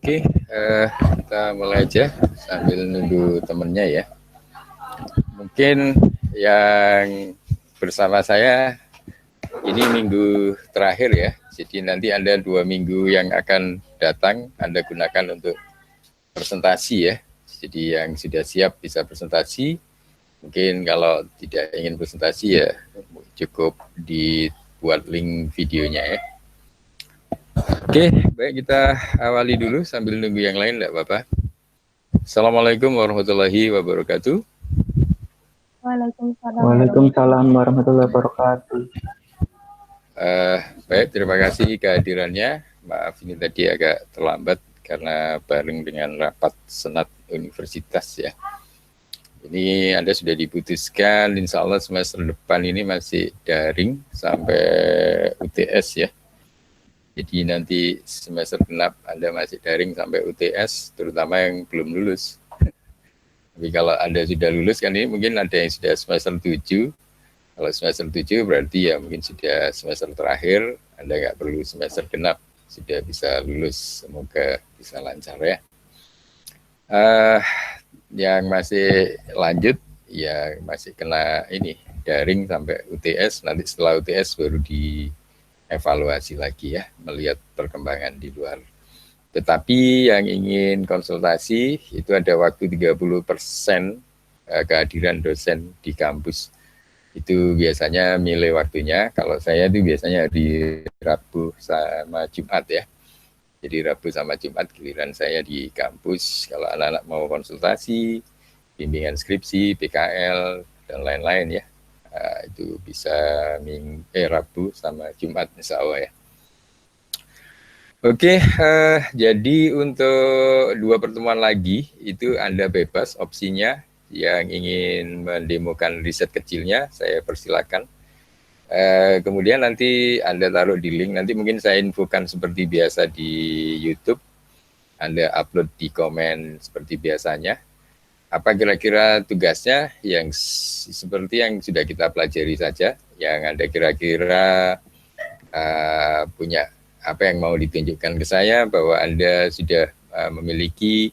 Oke, kita mulai aja sambil nunggu temennya ya. Mungkin yang bersama saya ini minggu terakhir ya. Jadi nanti ada 2 minggu yang akan datang Anda gunakan untuk presentasi ya. Jadi yang sudah siap bisa presentasi. Mungkin kalau tidak ingin presentasi ya cukup dibuat link videonya ya. Oke, baik kita awali dulu sambil nunggu yang lain, enggak Bapak? Assalamualaikum warahmatullahi wabarakatuh. Waalaikumsalam warahmatullahi wabarakatuh. Baik, terima kasih kehadirannya. Maaf ini tadi agak terlambat karena bareng dengan rapat senat universitas ya. Ini Anda sudah diputuskan, insya Allah semester depan ini masih daring sampai UTS ya. Jadi nanti semester genap Anda masih daring sampai UTS, terutama yang belum lulus. Tapi kalau Anda sudah lulus kan ini mungkin ada yang sudah semester 7. Kalau semester 7 berarti ya mungkin sudah semester terakhir, Anda nggak perlu semester genap, sudah bisa lulus, semoga bisa lancar ya. Yang masih lanjut, ya masih kena ini, daring sampai UTS, nanti setelah UTS baru dievaluasi lagi ya, melihat perkembangan di luar. Tetapi yang ingin konsultasi, itu ada waktu 30% kehadiran dosen di kampus. Itu biasanya milih waktunya, kalau saya itu biasanya di Rabu sama Jumat ya. Jadi Rabu sama Jumat giliran saya di kampus, kalau anak-anak mau konsultasi, bimbingan skripsi, PKL, dan lain-lain ya. Itu bisa Rabu sama Jumat insya Allah ya. Oke, jadi untuk 2 pertemuan lagi, itu Anda bebas opsinya, yang ingin mendemokan riset kecilnya, saya persilakan. Kemudian nanti Anda taruh di link, nanti mungkin saya infokan seperti biasa di YouTube, Anda upload di komen seperti biasanya. Apa kira-kira tugasnya yang seperti yang sudah kita pelajari saja, yang Anda kira-kira punya apa yang mau ditunjukkan ke saya, bahwa Anda sudah memiliki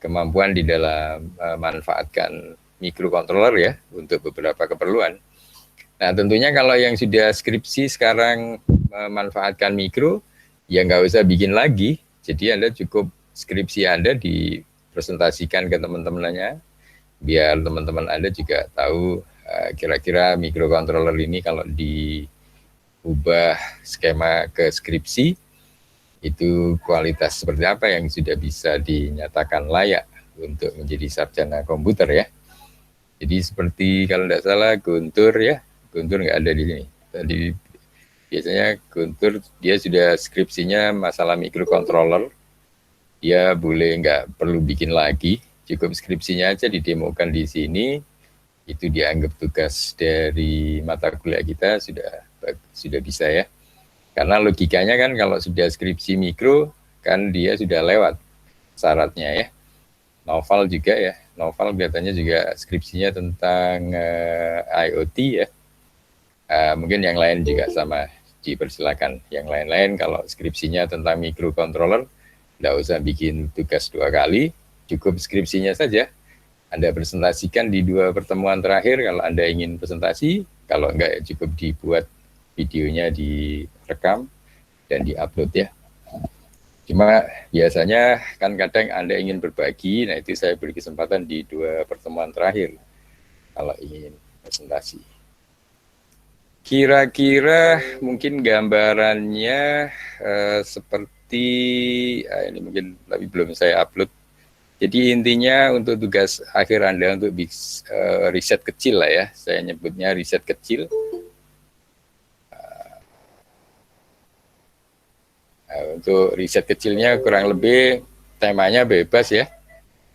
kemampuan di dalam memanfaatkan microcontroller ya, untuk beberapa keperluan. Nah tentunya kalau yang sudah skripsi sekarang memanfaatkan mikro, ya nggak usah bikin lagi. Jadi Anda cukup skripsi Anda dipresentasikan ke teman-temannya, biar teman-teman Anda juga tahu kira-kira microcontroller ini kalau diubah skema ke skripsi, itu kualitas seperti apa yang sudah bisa dinyatakan layak untuk menjadi sarjana komputer ya. Jadi seperti kalau tidak salah Guntur ya, Guntur nggak ada di sini. Tadi biasanya Guntur dia sudah skripsinya masalah microcontroller, dia boleh nggak perlu bikin lagi, cukup skripsinya aja didemokan di sini, itu dianggap tugas dari mata kuliah kita sudah bisa ya. Karena logikanya kan kalau sudah skripsi mikro kan dia sudah lewat syaratnya ya. Novel juga ya, novel biasanya juga skripsinya tentang IoT ya. Mungkin yang lain juga sama, dipersilakan. Yang lain-lain kalau skripsinya tentang microcontroller, tidak usah bikin tugas 2 kali, cukup skripsinya saja. Anda presentasikan di 2 pertemuan terakhir kalau Anda ingin presentasi, kalau enggak cukup dibuat videonya, direkam dan diupload ya. Cuma biasanya kan kadang Anda ingin berbagi, nah itu saya beri kesempatan di 2 pertemuan terakhir kalau ingin presentasi. Kira-kira mungkin gambarannya seperti ini mungkin tapi belum saya upload. Jadi intinya untuk tugas akhir Anda untuk riset kecil lah ya, saya nyebutnya riset kecil. Untuk riset kecilnya kurang lebih temanya bebas ya.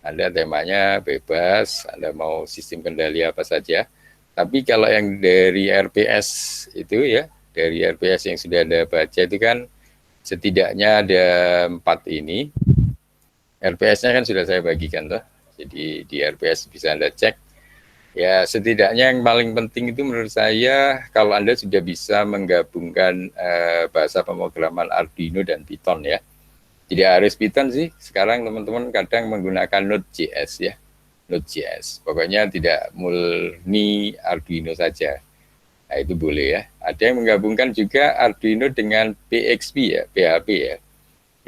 Anda temanya bebas, Anda mau sistem kendali apa saja. Tapi kalau yang dari RPS itu ya, dari RPS yang sudah Anda baca itu kan setidaknya ada 4 ini. RPS-nya kan sudah saya bagikan tuh. Jadi di RPS bisa Anda cek. Ya setidaknya yang paling penting itu menurut saya kalau Anda sudah bisa menggabungkan bahasa pemrograman Arduino dan Python ya. Tidak harus Python sih. Sekarang teman-teman kadang menggunakan Node.js ya. Node.js. Pokoknya tidak murni Arduino saja. Nah, itu boleh ya. Ada yang menggabungkan juga Arduino dengan PXP ya, PHP ya.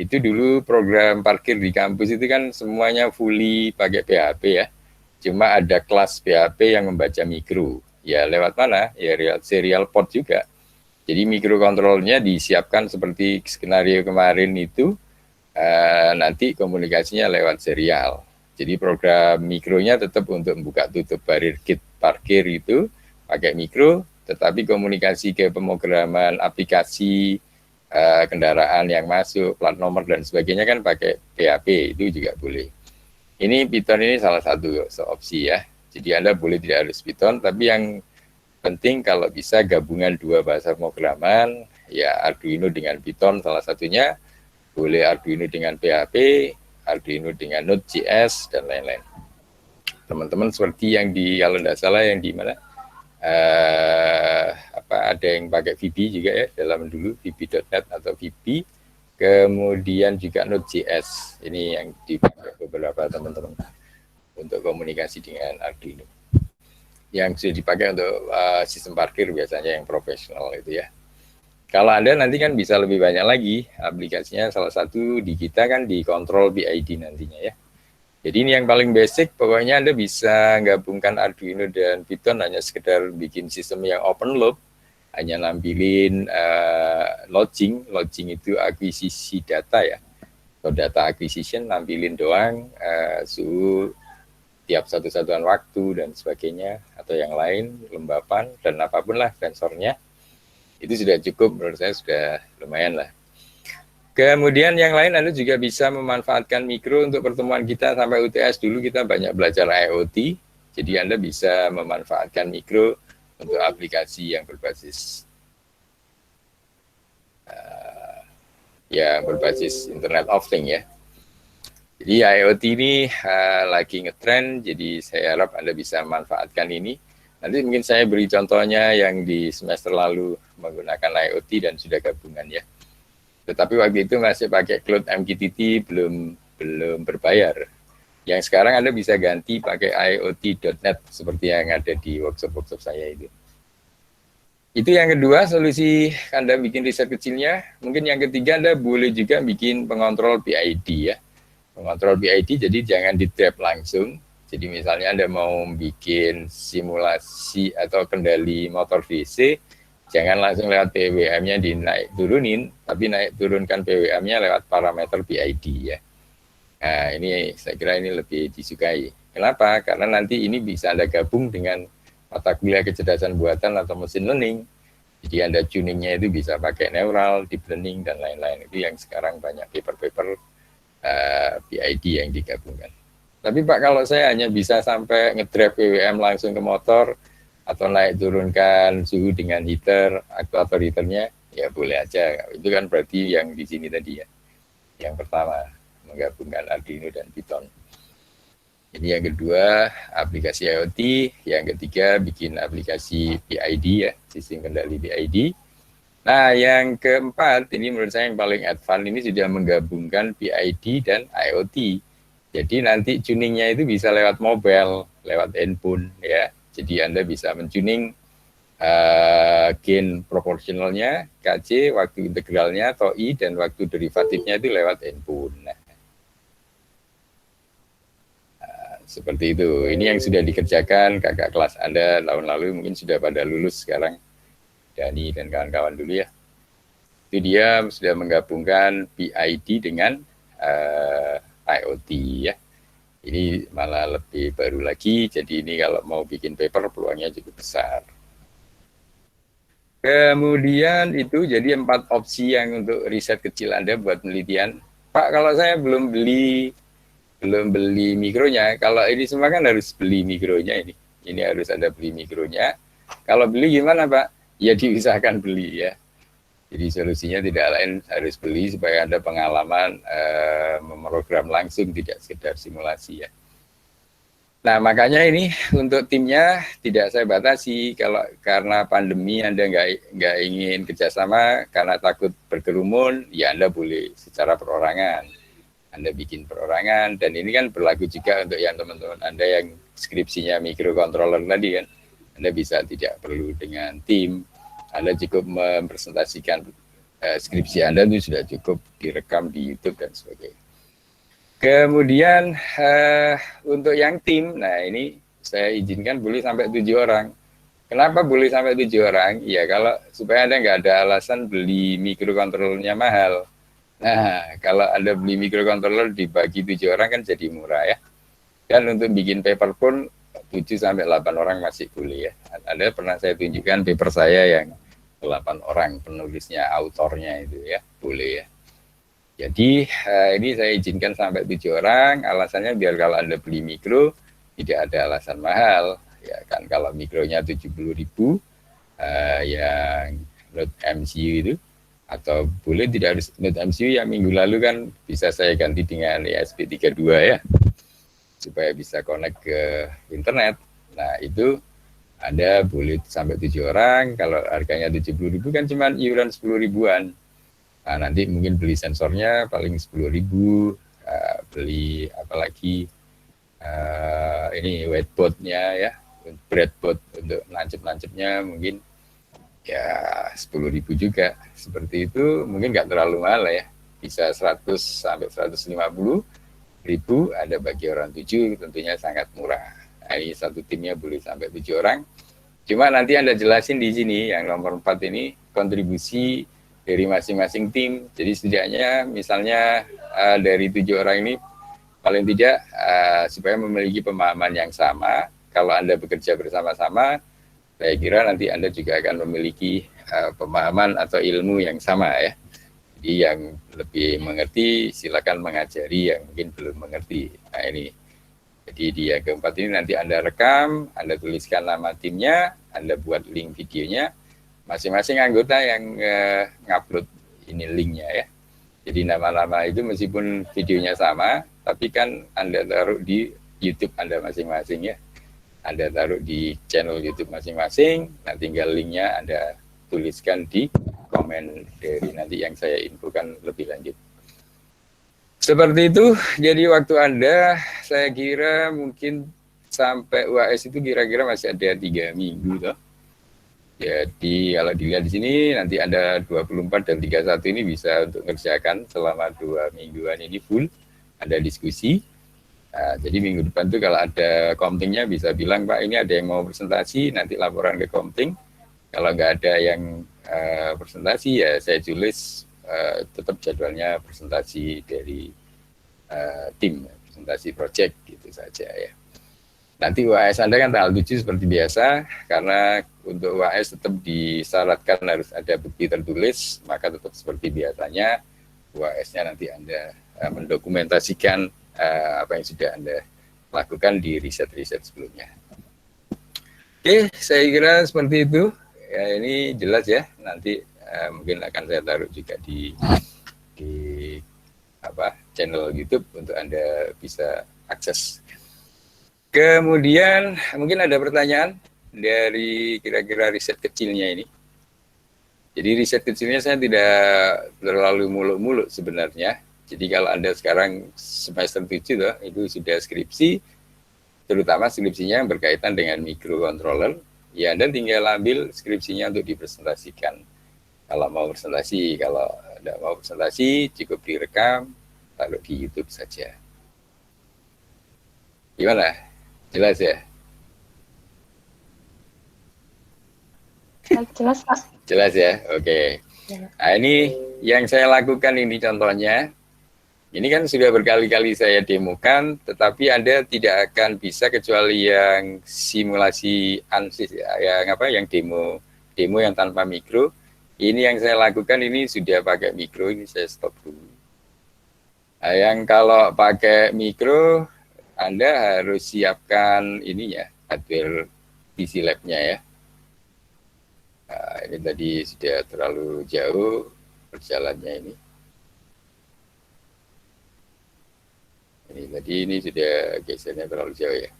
Itu dulu program parkir di kampus itu kan semuanya fully pakai PHP ya. Cuma ada kelas PHP yang membaca mikro. Ya lewat mana? Ya lewat serial port juga. Jadi mikrokontrolnya disiapkan seperti skenario kemarin itu, nanti komunikasinya lewat serial. Jadi program mikronya tetap untuk membuka tutup barir kit parkir itu pakai mikro, tetapi komunikasi ke pemrograman aplikasi, kendaraan yang masuk, plat nomor dan sebagainya kan pakai PHP, itu juga boleh. Ini Python ini salah satu opsi ya. Jadi Anda boleh tidak harus Python, tapi yang penting kalau bisa gabungan dua bahasa pemrograman, ya Arduino dengan Python salah satunya, boleh Arduino dengan PHP, Arduino dengan Node.js, dan lain-lain. Teman-teman seperti yang di, kalau tidak salah yang di mana, ada yang pakai VB juga ya, dalam dulu VB.net atau VB, kemudian juga Node.js, ini yang dipakai beberapa teman-teman untuk komunikasi dengan Arduino. Yang sudah dipakai untuk sistem parkir biasanya yang profesional itu ya. Kalau Anda nanti kan bisa lebih banyak lagi aplikasinya, salah satu di kita kan di Control PID nantinya ya. Jadi ini yang paling basic, pokoknya Anda bisa gabungkan Arduino dan Python hanya sekedar bikin sistem yang open loop, hanya nampilin lodging itu akuisisi data ya, atau data acquisition, nampilin doang suhu tiap satu satuan waktu dan sebagainya, atau yang lain, lembapan, dan apapun lah sensornya, itu sudah cukup, menurut saya sudah lumayan lah. Kemudian yang lain Anda juga bisa memanfaatkan mikro. Untuk pertemuan kita sampai UTS dulu kita banyak belajar IoT, jadi Anda bisa memanfaatkan mikro untuk aplikasi yang berbasis Internet of Things ya. Jadi IoT ini lagi ngetrend, jadi saya harap Anda bisa memanfaatkan ini. Nanti mungkin saya beri contohnya yang di semester lalu menggunakan IoT dan sudah gabungan ya. Tetapi waktu itu masih pakai Cloud MQTT, belum berbayar. Yang sekarang Anda bisa ganti pakai IoT.net seperti yang ada di workshop saya itu. Itu yang kedua, solusi Anda bikin riset kecilnya. Mungkin yang ketiga Anda boleh juga bikin pengontrol PID ya. Pengontrol PID jadi jangan di trap langsung. Jadi misalnya Anda mau bikin simulasi atau kendali motor DC, jangan langsung lewat PWM-nya dinaik turunin, tapi naik turunkan PWM-nya lewat parameter PID ya. Nah ini saya kira ini lebih disukai. Kenapa? Karena nanti ini bisa Anda gabung dengan mata kuliah kecerdasan buatan atau mesin learning. Jadi Anda tuningnya itu bisa pakai neural, deep learning, dan lain-lain. Itu yang sekarang banyak paper-paper PID yang digabungkan. Tapi Pak, kalau saya hanya bisa sampai ngedrive PWM langsung ke motor, atau naik turunkan suhu dengan heater, aktuator heaternya, ya boleh aja. Itu kan berarti yang di sini tadi ya. Yang pertama, menggabungkan Arduino dan Python. Jadi yang kedua, aplikasi IoT. Yang ketiga, bikin aplikasi PID ya, sistem kendali PID. Nah, yang keempat, ini menurut saya yang paling advance, ini sudah menggabungkan PID dan IoT. Jadi nanti tuningnya itu bisa lewat mobile, lewat handphone ya. Jadi Anda bisa mentuning gain proporsionalnya, KC, waktu integralnya, TOI, dan waktu derivatifnya itu lewat handphone. Nah, seperti itu. Ini yang sudah dikerjakan kakak kelas Anda tahun lalu, mungkin sudah pada lulus sekarang. Dani dan kawan-kawan dulu ya. Itu dia sudah menggabungkan PID dengan IoT ya. Ini malah lebih baru lagi, jadi ini kalau mau bikin paper peluangnya cukup besar. Kemudian itu jadi 4 opsi yang untuk riset kecil Anda buat penelitian. Pak, kalau saya belum beli mikronya, kalau ini semua kan harus beli mikronya ini. Ini harus ada beli mikronya. Kalau beli gimana Pak? Ya diusahakan beli ya. Jadi solusinya tidak lain harus beli supaya ada pengalaman memprogram langsung, tidak sekedar simulasi ya. Nah, makanya ini untuk timnya tidak saya batasi. Kalau karena pandemi Anda nggak ingin kerjasama karena takut berkerumun, ya Anda boleh secara perorangan. Anda bikin perorangan, dan ini kan berlaku juga untuk yang teman-teman Anda yang skripsinya microcontroller tadi kan. Anda bisa tidak perlu dengan tim, Anda cukup mempresentasikan skripsi Anda itu sudah cukup direkam di YouTube dan sebagainya. Kemudian untuk yang tim, nah ini saya izinkan boleh sampai 7 orang. Kenapa boleh sampai 7 orang? Ya kalau supaya Anda nggak ada alasan beli microcontrollernya mahal. Nah, kalau Anda beli microcontroller dibagi 7 orang kan jadi murah ya. Dan untuk bikin paper pun 7 sampai 8 orang masih boleh ya. Anda pernah saya tunjukkan paper saya yang 8 orang penulisnya, autornya itu ya, boleh ya. Jadi ini saya izinkan sampai 7 orang, alasannya biar kalau Anda beli mikro tidak ada alasan mahal. Ya kan kalau mikronya 70.000 yang Note MCU itu, atau boleh tidak harus Note MCU yang minggu lalu kan bisa saya ganti dengan ESP32 ya, supaya bisa connect ke internet. Nah itu Anda boleh sampai 7 orang, kalau harganya 70.000 kan cuma iuran 10 ribuan. Nah, nanti mungkin beli sensornya paling 10.000, beli apalagi ini whiteboardnya ya, breadboard untuk nancep-nancepnya mungkin ya 10.000 juga. Seperti itu mungkin nggak terlalu mahal ya, bisa 100 sampai 150.000, ada bagi orang 7 tentunya sangat murah. Nah, ini satu timnya boleh sampai 7 orang. Cuma nanti Anda jelasin di sini yang nomor 4 ini kontribusi dari masing-masing tim. Jadi setidaknya misalnya dari 7 orang ini paling tidak supaya memiliki pemahaman yang sama. Kalau Anda bekerja bersama-sama, saya kira nanti Anda juga akan memiliki pemahaman atau ilmu yang sama ya. Jadi yang lebih mengerti silakan mengajari yang mungkin belum mengerti. Nah ini. Jadi di yang keempat ini nanti Anda rekam, Anda tuliskan nama timnya, Anda buat link videonya, masing-masing anggota yang ngupload ini linknya ya. Jadi nama-nama itu meskipun videonya sama, tapi kan Anda taruh di YouTube Anda masing-masing ya. Anda taruh di channel YouTube masing-masing, nah tinggal linknya Anda tuliskan di komen dari nanti yang saya infokan lebih lanjut. Seperti itu, jadi waktu Anda, saya kira mungkin sampai UAS itu kira-kira masih ada 3 minggu toh. Jadi kalau dilihat di sini nanti ada 24 dan 31 ini bisa untuk kerjakan selama 2 mingguan ini full, ada diskusi. Nah, jadi minggu depan tuh kalau ada komtingnya bisa bilang Pak ini ada yang mau presentasi, nanti laporan ke komting. Kalau nggak ada yang presentasi ya saya tulis tetap jadwalnya presentasi dari tim, presentasi project gitu saja ya. Nanti UAS Anda kan tanggal 7 seperti biasa, karena untuk UAS tetap disyaratkan harus ada bukti tertulis, maka tetap seperti biasanya UAS-nya nanti Anda mendokumentasikan apa yang sudah Anda lakukan di riset-riset sebelumnya. Oke, saya kira seperti itu. Ya, ini jelas ya, nanti mungkin akan saya taruh juga di channel YouTube untuk Anda bisa akses. Kemudian mungkin ada pertanyaan dari kira-kira riset kecilnya ini. Jadi riset kecilnya saya tidak terlalu muluk-muluk sebenarnya. Jadi kalau Anda sekarang semester 7 loh, itu sudah skripsi, terutama skripsinya yang berkaitan dengan microcontroller, ya Anda tinggal ambil skripsinya untuk dipresentasikan. Kalau mau presentasi, kalau tidak mau presentasi, cukup direkam, taruh di YouTube saja. Gimana? Jelas ya? Jelas, Pak. Jelas ya? Oke. Nah, ini yang saya lakukan ini contohnya. Ini kan sudah berkali-kali saya demokan, tetapi Anda tidak akan bisa kecuali yang simulasi ANSYS, yang demo yang tanpa mikro. Ini yang saya lakukan ini sudah pakai mikro, ini saya stop dulu. Nah, yang kalau pakai mikro, Anda harus siapkan ininya, hardware PC Lab-nya ya. Nah, ini tadi sudah terlalu jauh perjalanannya ini. Ini tadi ini sudah gesernya terlalu jauh ya.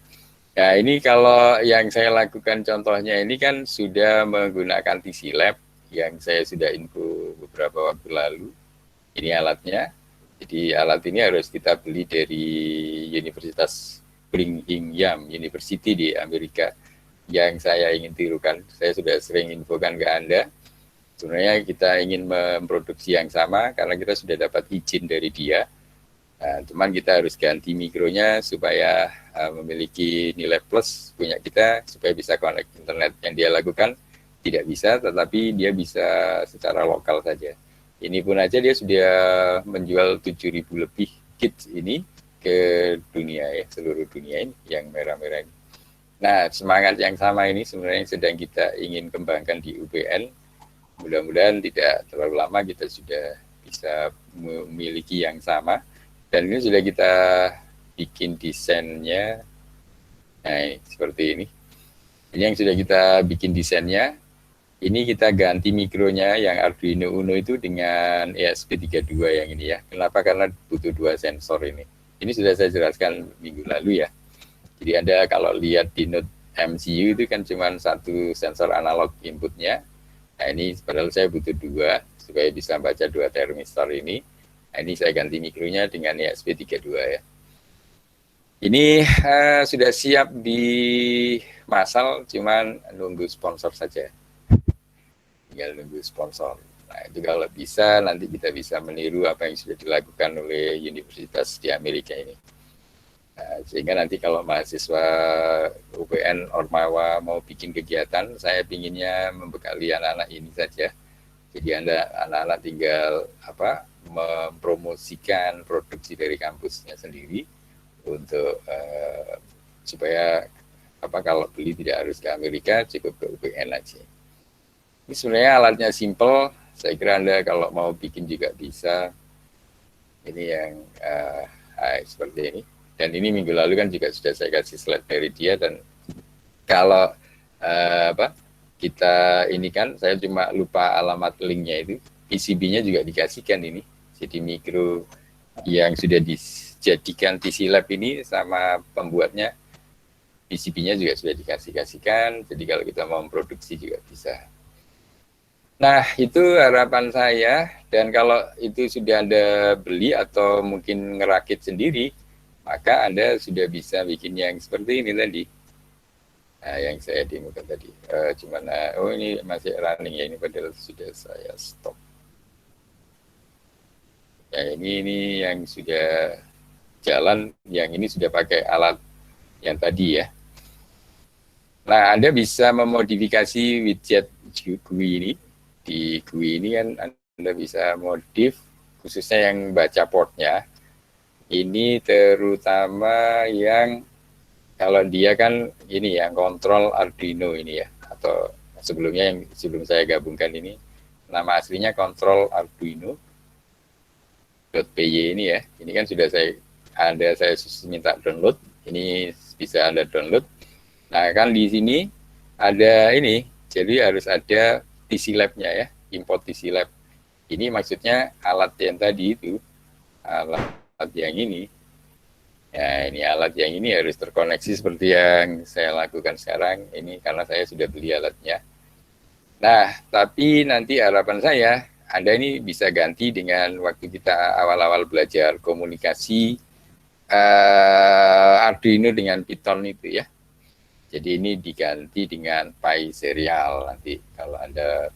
Ya, ini kalau yang saya lakukan contohnya ini kan sudah menggunakan TC Lab yang saya sudah info beberapa waktu lalu. Ini alatnya. Jadi alat ini harus kita beli dari Universitas Brigham University di Amerika yang saya ingin tirukan. Saya sudah sering infokan ke Anda. Sebenarnya kita ingin memproduksi yang sama karena kita sudah dapat izin dari dia. Nah, cuman kita harus ganti mikronya supaya memiliki nilai plus punya kita supaya bisa connect internet. Yang dia lakukan tidak bisa, tetapi dia bisa secara lokal saja. Ini pun aja dia sudah menjual 7.000 lebih kits ini ke dunia ya, seluruh dunia ini yang merah-merah ini. Nah, semangat yang sama ini sebenarnya yang sedang kita ingin kembangkan di UPN. Mudah-mudahan tidak terlalu lama kita sudah bisa memiliki yang sama. Dan ini sudah kita bikin desainnya, nah seperti ini. Ini yang sudah kita bikin desainnya. Ini kita ganti mikronya yang Arduino Uno itu dengan ESP32 yang ini ya. Kenapa? Karena butuh 2 sensor ini. Ini sudah saya jelaskan minggu lalu ya. Jadi Anda kalau lihat di Node MCU itu kan cuma 1 sensor analog inputnya. Nah ini padahal saya butuh 2 supaya bisa baca 2 termistor ini. Nah, ini saya ganti mikronya dengan ESP32 ya. Ini sudah siap dimasal, cuman nunggu sponsor saja. Tinggal nunggu sponsor. Nah, itu kalau bisa nanti kita bisa meniru apa yang sudah dilakukan oleh universitas di Amerika ini. Nah, sehingga nanti kalau mahasiswa UPN Ormawa mau bikin kegiatan, saya pinginnya membekali anak-anak ini saja. Jadi anak-anak tinggal mempromosikan produksi dari kampusnya sendiri untuk supaya kalau beli tidak harus ke Amerika, cukup ke UPN aja. Ini sebenarnya alatnya simple, saya kira Anda kalau mau bikin juga bisa. Ini yang seperti ini. Dan ini minggu lalu kan juga sudah saya kasih slide dari dia, dan kalau kita ini kan saya cuma lupa alamat linknya itu, PCB-nya juga dikasihkan ini. Jadi mikro yang sudah dijadikan TC Lab ini sama pembuatnya, PCB-nya juga sudah dikasihkan. Jadi kalau kita mau memproduksi juga bisa. Nah, itu harapan saya. Dan kalau itu sudah Anda beli atau mungkin ngerakit sendiri, maka Anda sudah bisa bikin yang seperti ini tadi. Nah, yang saya demokan tadi. Ini masih running ya, ini padahal sudah saya stop. Ya, ini yang sudah jalan, yang ini sudah pakai alat yang tadi ya. Nah, Anda bisa memodifikasi widget GUI ini. Di GUI ini kan Anda bisa modif, khususnya yang baca portnya. Ini terutama yang kalau dia kan ini yang kontrol Arduino ini ya, atau sebelumnya yang sebelum saya gabungkan ini nama aslinya kontrol Arduino .py ini ya. Ini kan sudah saya minta download. Ini bisa Anda download. Nah, kan di sini ada ini. Jadi harus ada TC Lab-nya ya, import TC Lab. Ini maksudnya alat yang tadi itu, alat yang ini. Ya, ini alat yang ini harus terkoneksi seperti yang saya lakukan sekarang. Ini karena saya sudah beli alatnya. Nah, tapi nanti harapan saya, Anda ini bisa ganti dengan waktu kita awal-awal belajar komunikasi Arduino dengan Python itu ya. Jadi ini diganti dengan Pi serial nanti kalau Anda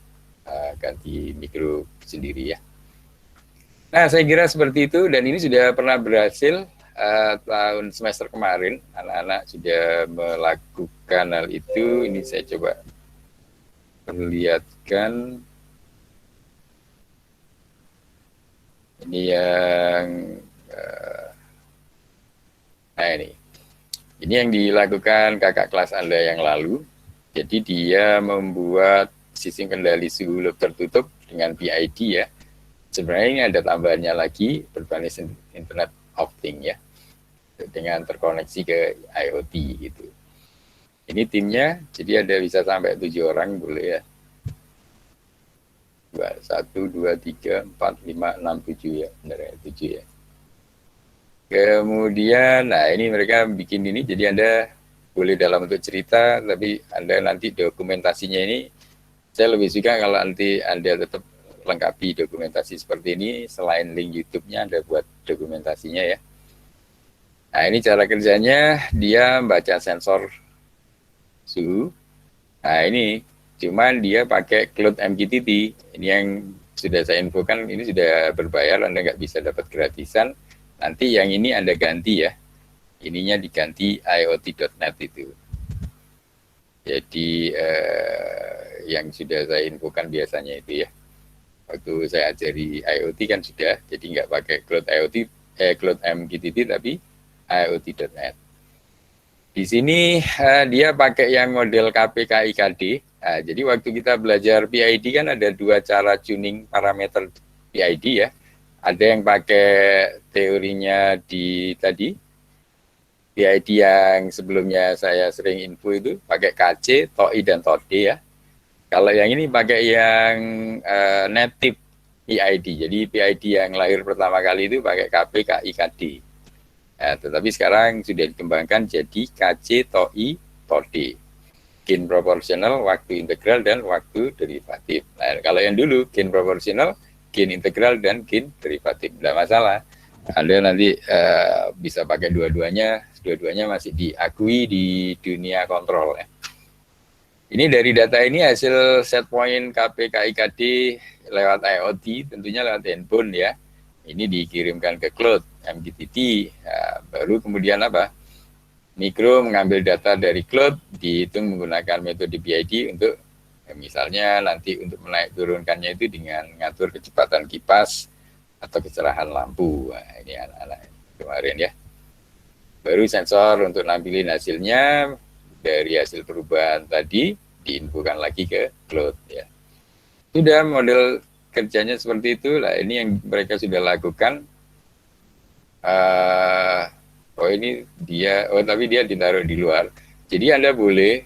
ganti mikro sendiri ya. Nah, saya kira seperti itu, dan ini sudah pernah berhasil. Tahun semester kemarin anak-anak sudah melakukan hal itu. Ini saya coba perlihatkan. Ini yang nah ini yang dilakukan kakak kelas Anda yang lalu. Jadi dia membuat sistem kendali suhu loop tertutup dengan PID ya. Sebenarnya ini ada tambahannya lagi berbasis Internet of Things ya, dengan terkoneksi ke IoT gitu. Ini timnya, jadi ada bisa sampai 7 orang boleh ya. 1, 2, 3, 4, 5, 6, 7 ya. Benar ya, 7 ya. Kemudian, nah ini mereka bikin ini, jadi Anda boleh dalam bentuk cerita, tapi Anda nanti dokumentasinya ini, saya lebih suka kalau nanti Anda tetap lengkapi dokumentasi seperti ini, selain link YouTube-nya Anda buat dokumentasinya ya. Nah ini cara kerjanya, dia baca sensor suhu. Nah ini, cuman dia pakai Cloud MQTT, ini yang sudah saya infokan, ini sudah berbayar, Anda nggak bisa dapat gratisan. Nanti yang ini Anda ganti ya, ininya diganti IoT.net itu. Jadi yang sudah saya infokan biasanya itu ya. Waktu saya ajari IoT kan sudah, jadi nggak pakai Cloud IoT, Cloud MQTT, tapi IoT.net. Di sini dia pakai yang model KPKIKD. Nah, jadi waktu kita belajar PID kan ada dua cara tuning parameter PID ya. Ada yang pakai teorinya di tadi, PID yang sebelumnya saya sering info itu pakai KC, TOI, dan TOD ya. Kalau yang ini pakai yang native PID. Jadi PID yang lahir pertama kali itu pakai KPKIKD. Nah, tetapi sekarang sudah dikembangkan jadi KC, TOI, TOD. Gain proporsional, waktu integral, dan waktu derivatif. Nah, kalau yang dulu gain proporsional, gain integral, dan gain derivatif. Tidak masalah. Anda nanti bisa pakai dua-duanya masih diakui di dunia kontrol ya. Ini dari data ini hasil set point KPKIKD lewat IoT, tentunya lewat handphone ya. Ini dikirimkan ke cloud MQTT, ya, baru kemudian apa? Mikro mengambil data dari cloud, dihitung menggunakan metode PID untuk misalnya nanti untuk menaik turunkannya itu dengan mengatur kecepatan kipas atau kecerahan lampu. Nah, ini anak-anak kemarin ya. Baru sensor untuk nampilin hasilnya dari hasil perubahan tadi diinfokan lagi ke cloud ya. Sudah model kerjanya seperti itu lah. Ini yang mereka sudah lakukan. Tapi dia ditaruh di luar. Jadi Anda boleh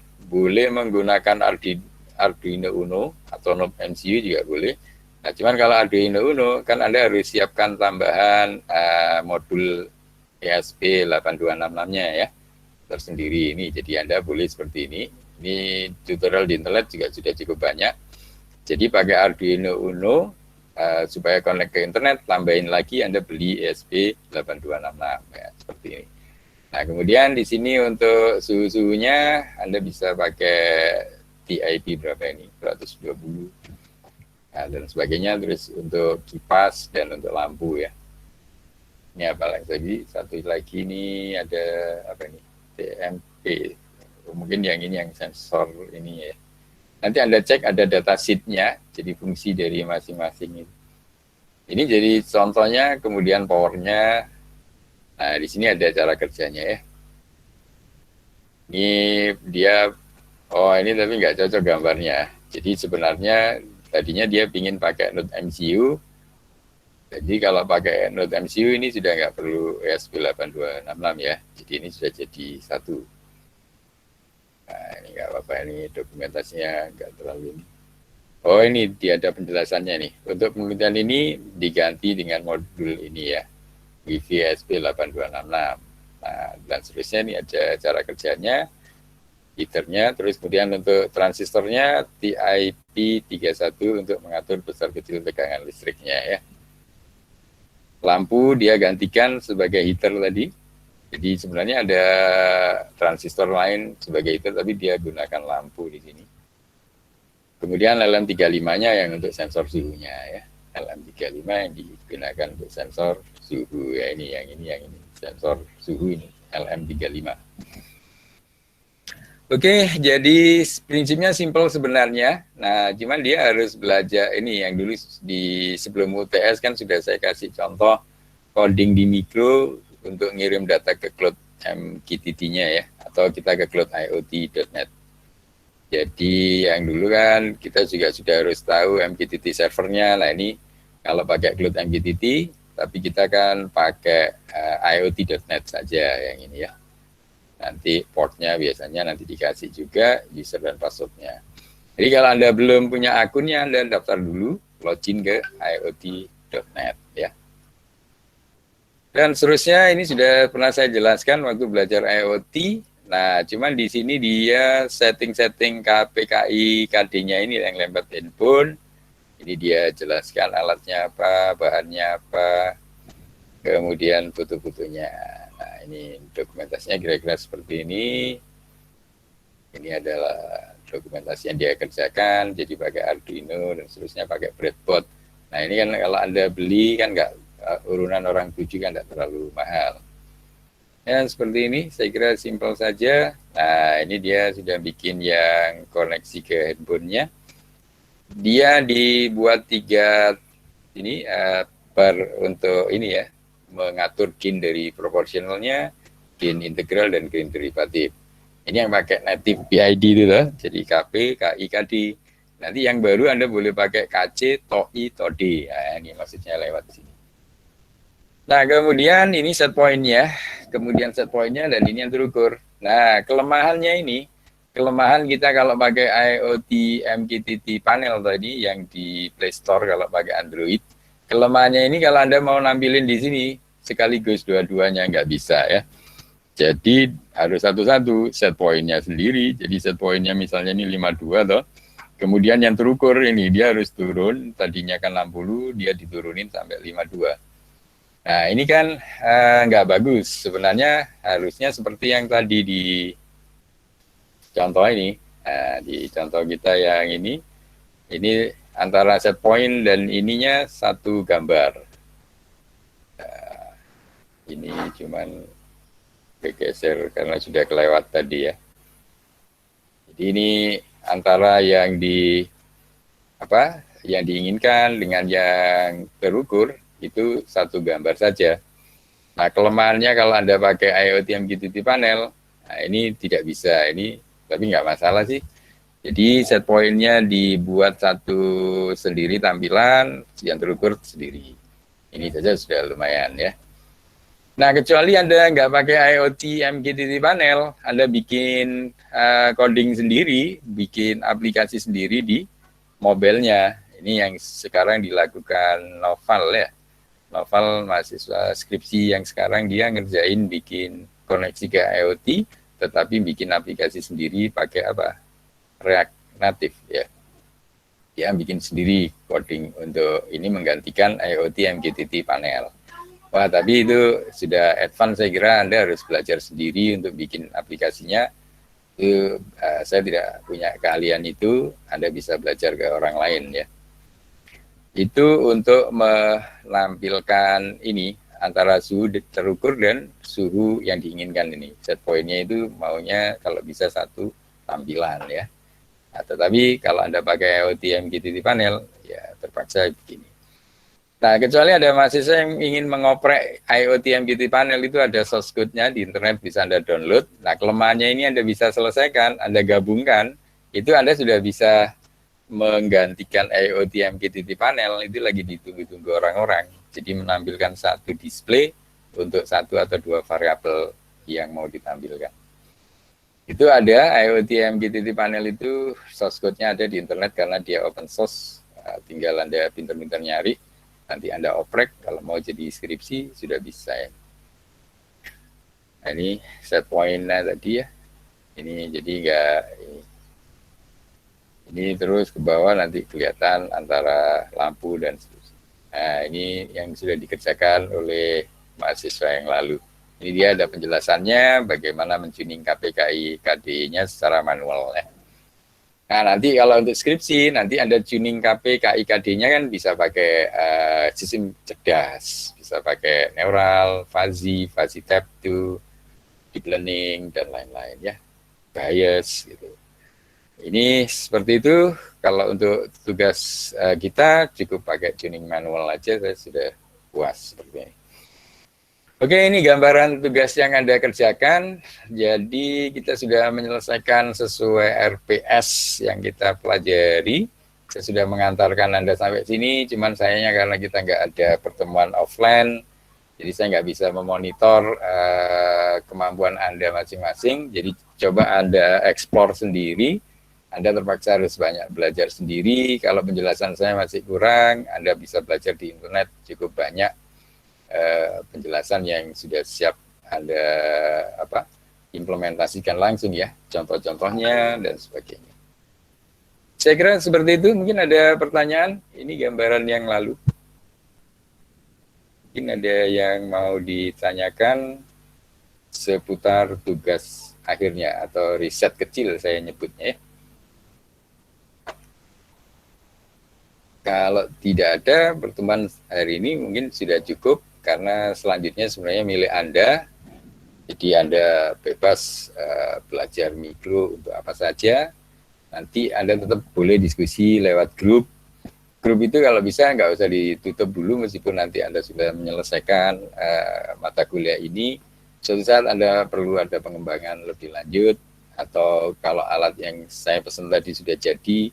menggunakan Arduino Uno atau Node MCU juga boleh. Nah, cuman kalau Arduino Uno kan Anda harus siapkan tambahan modul ESP8266-nya ya tersendiri ini. Jadi Anda boleh seperti ini. Ini tutorial di internet juga sudah cukup banyak. Jadi pakai Arduino Uno supaya connect ke internet, tambahin lagi Anda beli ESP8266 ya, seperti ini. Nah, kemudian di sini untuk suhu-suhunya Anda bisa pakai TIP berapa ini? 120. Nah, dan sebagainya. Terus untuk kipas dan untuk lampu ya. Ini apa lagi? Satu lagi ini ada apa ini? TMP. Mungkin yang ini yang sensor ini ya. Nanti Anda cek ada data sheet-nya, jadi fungsi dari masing-masing itu. Ini jadi contohnya, kemudian powernya. Nah, di sini ada cara kerjanya ya. Ini dia, ini tapi nggak cocok gambarnya. Jadi sebenarnya tadinya dia ingin pakai Node MCU. Jadi kalau pakai Node MCU ini sudah nggak perlu ESP8266 ya. Jadi ini sudah jadi satu. Nah, ini nggak apa-apa, ini dokumentasinya nggak terlalu ini. Oh, ini dia ada penjelasannya nih. Untuk penelitian ini diganti dengan modul ini ya, Wi-Fi ESP8266. Nah, dan seterusnya ini ada cara kerjanya, heaternya, terus kemudian untuk transistornya TIP31 untuk mengatur besar kecil tegangan listriknya ya. Lampu dia gantikan sebagai heater tadi. Jadi sebenarnya ada transistor lain sebagai heater, tapi dia gunakan lampu di sini. Kemudian LM35-nya yang untuk sensor suhunya ya. LM35 yang digunakan untuk sensor suhu ya, yang ini sensor suhu ini LM35. Oke, jadi prinsipnya simpel sebenarnya. Nah, cuman dia harus belajar ini yang dulu di sebelum UTS kan sudah saya kasih contoh coding di mikro untuk ngirim data ke cloud MQTT-nya ya, atau kita ke cloud IoT.net. Jadi yang dulu kan kita juga sudah harus tahu MQTT servernya. Nah ini kalau pakai cloud MQTT, tapi kita kan pakai IoT.net saja yang ini ya. Nanti portnya biasanya nanti dikasih juga user dan passwordnya. Jadi kalau Anda belum punya akunnya, Anda daftar dulu, login ke IoT.net ya. Dan seterusnya ini sudah pernah saya jelaskan waktu belajar IoT. Nah, cuman di sini dia setting-setting KPKI KD-nya ini yang lempar handphone. Ini dia jelaskan alatnya apa, bahannya apa, kemudian foto-fotonya. Nah, ini dokumentasinya kira-kira seperti ini. Ini adalah dokumentasi yang dia kerjakan, jadi pakai Arduino dan seterusnya pakai breadboard. Nah, ini kan kalau Anda beli kan nggak urunan orang tujuh kan nggak terlalu mahal. Ya, seperti ini, saya kira simpel saja. Nah, ini dia sudah bikin yang koneksi ke handphonenya. Dia dibuat 3 ini untuk ini ya, mengatur gain dari proporsionalnya, gain integral, dan gain derivatif. Ini yang pakai native PID itu loh, jadi KP, KI, KD. Nanti yang baru Anda boleh pakai KC, TOI, TOD. Nah, ini maksudnya lewat sini. Nah, kemudian ini set point-nya, kemudian set point-nya, dan ini yang terukur. Nah, kelemahannya ini, kelemahan kita kalau pakai IoT MQTT panel tadi yang di Play Store kalau pakai Android, kelemahannya ini kalau Anda mau nampilin di sini, sekaligus dua-duanya nggak bisa ya. Jadi harus satu-satu, set point-nya sendiri, jadi set point-nya misalnya ini 52 toh, kemudian yang terukur ini, dia harus turun, tadinya kan 60, dia diturunin sampai 52. Nah, ini kan nggak bagus. Sebenarnya harusnya seperti yang tadi di contoh ini. Di contoh kita yang ini antara set point dan ininya satu gambar. Ini cuman bergeser karena sudah kelewat tadi ya. Jadi ini antara yang yang diinginkan dengan yang terukur itu satu gambar saja. Nah, kelemahannya kalau Anda pakai IoT MQTT panel, nah ini tidak bisa. Ini tapi nggak masalah sih. Jadi set point-nya dibuat satu sendiri tampilan, yang terukur sendiri. Ini saja sudah lumayan ya. Nah, kecuali Anda nggak pakai IoT MQTT panel, Anda bikin coding sendiri, bikin aplikasi sendiri di mobilenya. Ini yang sekarang dilakukan Noval ya. Novel mahasiswa skripsi yang sekarang dia ngerjain bikin koneksi ke IoT, tetapi bikin aplikasi sendiri pakai apa? React Native ya. Dia bikin sendiri coding untuk ini menggantikan IoT MQTT panel. Wah, tapi itu sudah advance, saya kira Anda harus belajar sendiri untuk bikin aplikasinya. Itu saya tidak punya keahlian itu, Anda bisa belajar ke orang lain ya. Itu untuk menampilkan ini antara suhu terukur dan suhu yang diinginkan ini. Set point-nya itu maunya kalau bisa satu tampilan ya. Nah, tetapi kalau Anda pakai IoT MQTT panel, ya terpaksa begini. Nah, kecuali ada mahasiswa yang ingin mengoprek IoT MQTT panel, itu ada source code-nya di internet, bisa Anda download. Nah, kelemahannya ini Anda bisa selesaikan, Anda gabungkan, itu Anda sudah bisa menggantikan IoT MQTT panel, itu lagi ditunggu-tunggu orang-orang. Jadi menampilkan satu display untuk satu atau dua variabel yang mau ditampilkan. Itu ada IoT MQTT panel itu, source code-nya ada di internet karena dia open source. Tinggal Anda pinter-pinter nyari, nanti Anda oprek, kalau mau jadi skripsi sudah bisa ya. Nah, ini set point-nya tadi ya. Ini jadi enggak ini terus ke bawah nanti kelihatan antara lampu dan seterusnya. Nah, ini yang sudah dikerjakan oleh mahasiswa yang lalu. Ini dia ada penjelasannya bagaimana mentuning KPKI KD-nya secara manual ya. Nah, nanti kalau untuk skripsi, nanti Anda tuning KPKI KD-nya kan bisa pakai sistem cerdas, bisa pakai neural, fuzzy type 2, deep learning, dan lain-lain ya. Bias gitu. Ini seperti itu. Kalau untuk tugas kita cukup pakai tuning manual aja, saya sudah puas seperti ini. Oke, ini gambaran tugas yang Anda kerjakan. Jadi kita sudah menyelesaikan sesuai RPS yang kita pelajari. Saya sudah mengantarkan Anda sampai sini, cuman sayangnya karena kita nggak ada pertemuan offline, jadi saya nggak bisa memonitor kemampuan Anda masing-masing. Jadi coba Anda eksplor sendiri. Anda terpaksa harus banyak belajar sendiri. Kalau penjelasan saya masih kurang, Anda bisa belajar di internet cukup banyak penjelasan yang sudah siap Anda implementasikan langsung ya, contoh-contohnya dan sebagainya. Saya kira seperti itu. Mungkin ada pertanyaan, ini gambaran yang lalu. Mungkin ada yang mau ditanyakan seputar tugas akhirnya atau riset kecil saya nyebutnya ya. Kalau tidak ada pertemuan hari ini mungkin sudah cukup, karena selanjutnya sebenarnya milik Anda. Jadi Anda bebas belajar mikro untuk apa saja. Nanti Anda tetap boleh diskusi lewat grup. Grup itu kalau bisa nggak usah ditutup dulu, meskipun nanti Anda sudah menyelesaikan mata kuliah ini. Suatu saat Anda perlu ada pengembangan lebih lanjut, atau kalau alat yang saya pesan tadi sudah jadi,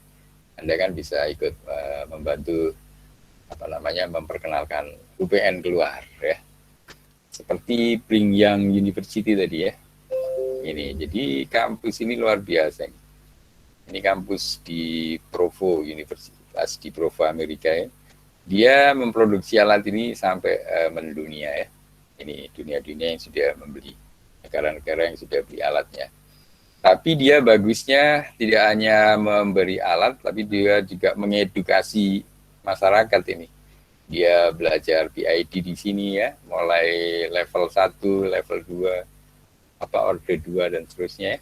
Anda kan bisa ikut membantu memperkenalkan UPN keluar ya. Seperti Brigham University tadi ya. Ini jadi kampus ini luar biasa. Ini kampus di Provo Universitas di Provo Amerika ya. Dia memproduksi alat ini sampai mendunia ya. Ini dunia-dunia yang sudah membeli, negara-negara yang sudah beli alatnya. Tapi dia bagusnya tidak hanya memberi alat, tapi dia juga mengedukasi masyarakat ini. Dia belajar PID di sini ya, mulai level 1, level 2, order 2 dan seterusnya.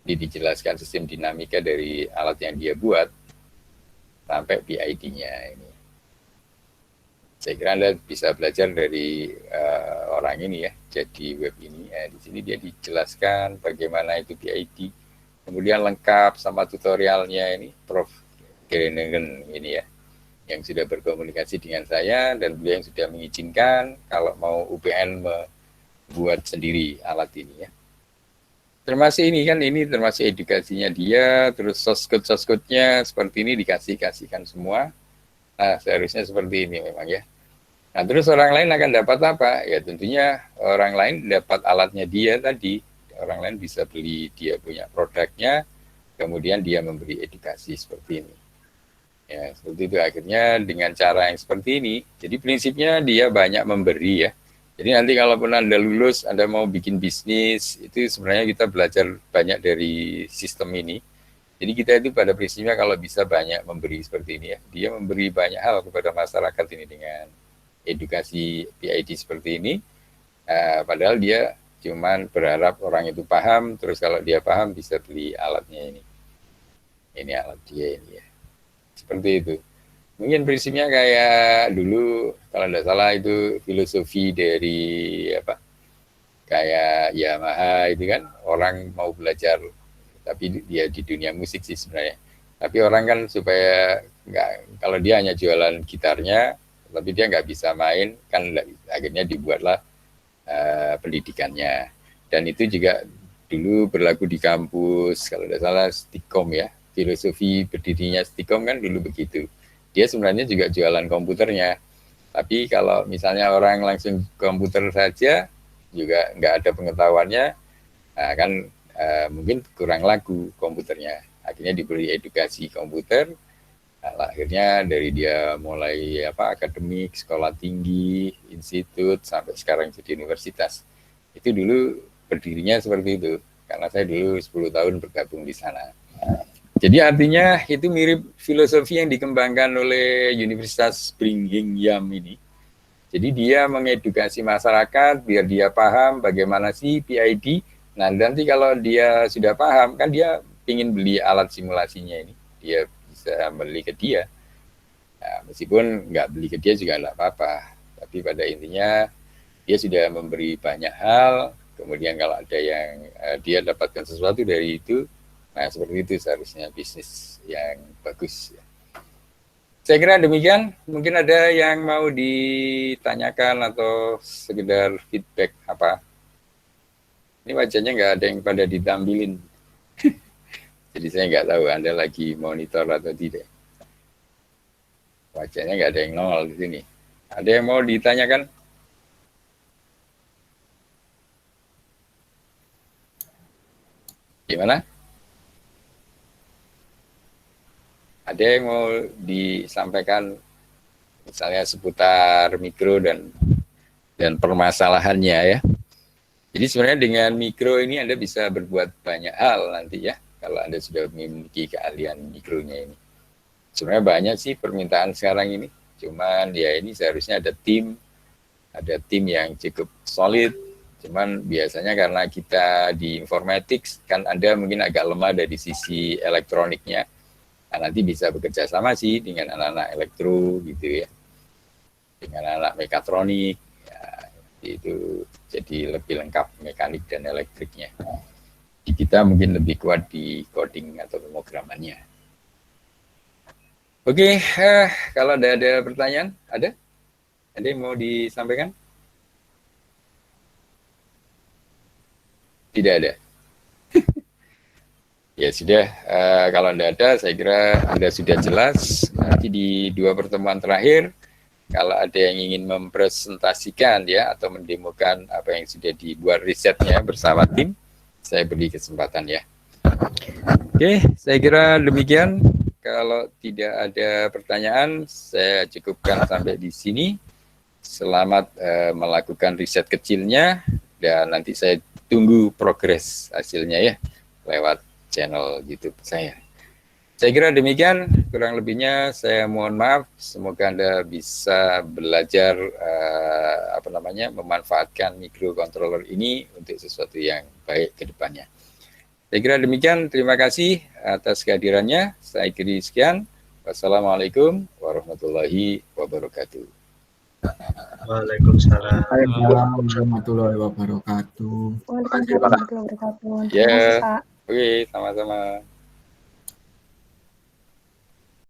Dia dijelaskan sistem dinamika dari alat yang dia buat sampai PID-nya ini. Saya kira Anda bisa belajar dari orang ini ya, jadi web ini. Di sini dia dijelaskan bagaimana itu PID, kemudian lengkap sama tutorialnya ini, Prof. Grenegen ini ya, yang sudah berkomunikasi dengan saya, dan beliau yang sudah mengizinkan kalau mau UPN membuat sendiri alat ini ya. Termasuk ini kan, ini termasuk edukasinya dia, terus source code-nya seperti ini dikasihkan semua. Nah, seharusnya seperti ini memang ya. Nah, terus orang lain akan dapat apa? Ya tentunya orang lain dapat alatnya dia tadi. Orang lain bisa beli, dia punya produknya, kemudian dia memberi edukasi seperti ini. Ya, seperti itu akhirnya dengan cara yang seperti ini. Jadi prinsipnya dia banyak memberi ya. Jadi nanti kalaupun Anda lulus, Anda mau bikin bisnis, itu sebenarnya kita belajar banyak dari sistem ini. Jadi kita itu pada prinsipnya kalau bisa banyak memberi seperti ini ya. Dia memberi banyak hal kepada masyarakat ini dengan edukasi PID seperti ini. Padahal dia cuman berharap orang itu paham, terus kalau dia paham bisa beli alatnya ini. Ini alat dia ini ya. Seperti itu. Mungkin prinsipnya kayak dulu, kalau tidak salah itu filosofi dari kayak Yamaha itu kan, orang mau belajar, tapi dia di dunia musik sih sebenarnya. Tapi orang kan supaya nggak, kalau dia hanya jualan gitarnya, tapi dia nggak bisa main, kan akhirnya dibuatlah pendidikannya. Dan itu juga dulu berlaku di kampus, kalau tidak salah Stikom ya, filosofi berdirinya Stikom kan dulu begitu. Dia sebenarnya juga jualan komputernya, tapi kalau misalnya orang langsung komputer saja juga nggak ada pengetahuannya, kan mungkin kurang laku komputernya. Akhirnya diberi edukasi komputer. Nah, akhirnya dari dia mulai akademik, sekolah tinggi, institut, sampai sekarang jadi universitas. Itu dulu berdirinya seperti itu, karena saya dulu 10 tahun bergabung di sana. Jadi artinya itu mirip filosofi yang dikembangkan oleh Universitas Brigham ini. Jadi dia mengedukasi masyarakat biar dia paham bagaimana sih PID. Nah, nanti kalau dia sudah paham, kan dia ingin beli alat simulasinya ini, dia bisa beli ke dia. Nah, meskipun nggak beli ke dia juga nggak apa-apa. Tapi pada intinya dia sudah memberi banyak hal. Kemudian kalau ada yang dia dapatkan sesuatu dari itu, nah seperti itu seharusnya bisnis yang bagus. Saya kira demikian. Mungkin ada yang mau ditanyakan atau sekedar feedback apa. Ini wajahnya nggak ada yang pada ditampilin. Jadi saya nggak tahu Anda lagi monitor atau tidak. Wajahnya nggak ada yang nongol di sini. Ada yang mau ditanyakan? Gimana? Ada yang mau disampaikan misalnya seputar mikro dan permasalahannya ya? Jadi sebenarnya dengan mikro ini Anda bisa berbuat banyak hal nanti ya, kalau Anda sudah memiliki keahlian mikronya ini. Sebenarnya banyak sih permintaan sekarang ini, cuman ya ini seharusnya ada tim yang cukup solid. Cuman biasanya karena kita di informatics kan Anda mungkin agak lemah dari sisi elektroniknya. Nah, nanti bisa bekerja sama sih dengan anak-anak elektro gitu ya, dengan anak mekatronik ya, itu jadi lebih lengkap mekanik dan elektriknya. Kita mungkin lebih kuat di coding atau pemrogramannya. Oke, kalau ada pertanyaan, ada yang mau disampaikan? Tidak ada. Ya sudah, kalau tidak ada, saya kira Anda sudah jelas. Nanti di 2 pertemuan terakhir, kalau ada yang ingin mempresentasikan ya atau mendemokan apa yang sudah dibuat risetnya bersama tim, saya beri kesempatan ya. Oke, saya kira demikian. Kalau tidak ada pertanyaan, saya cukupkan sampai di sini. Selamat melakukan riset kecilnya dan nanti saya tunggu progres hasilnya ya lewat channel YouTube saya. Saya kira demikian, kurang lebihnya saya mohon maaf. Semoga Anda bisa belajar memanfaatkan microcontroller ini untuk sesuatu yang baik ke depannya. Saya kira demikian, terima kasih atas kehadirannya. Saya kira sekian. Wassalamualaikum warahmatullahi wabarakatuh. Waalaikumsalam. Waalaikumsalam warahmatullahi wabarakatuh. Waalaikumsalam warahmatullahi wabarakatuh. Ya, Terima kasih, Pak. oke, sama-sama.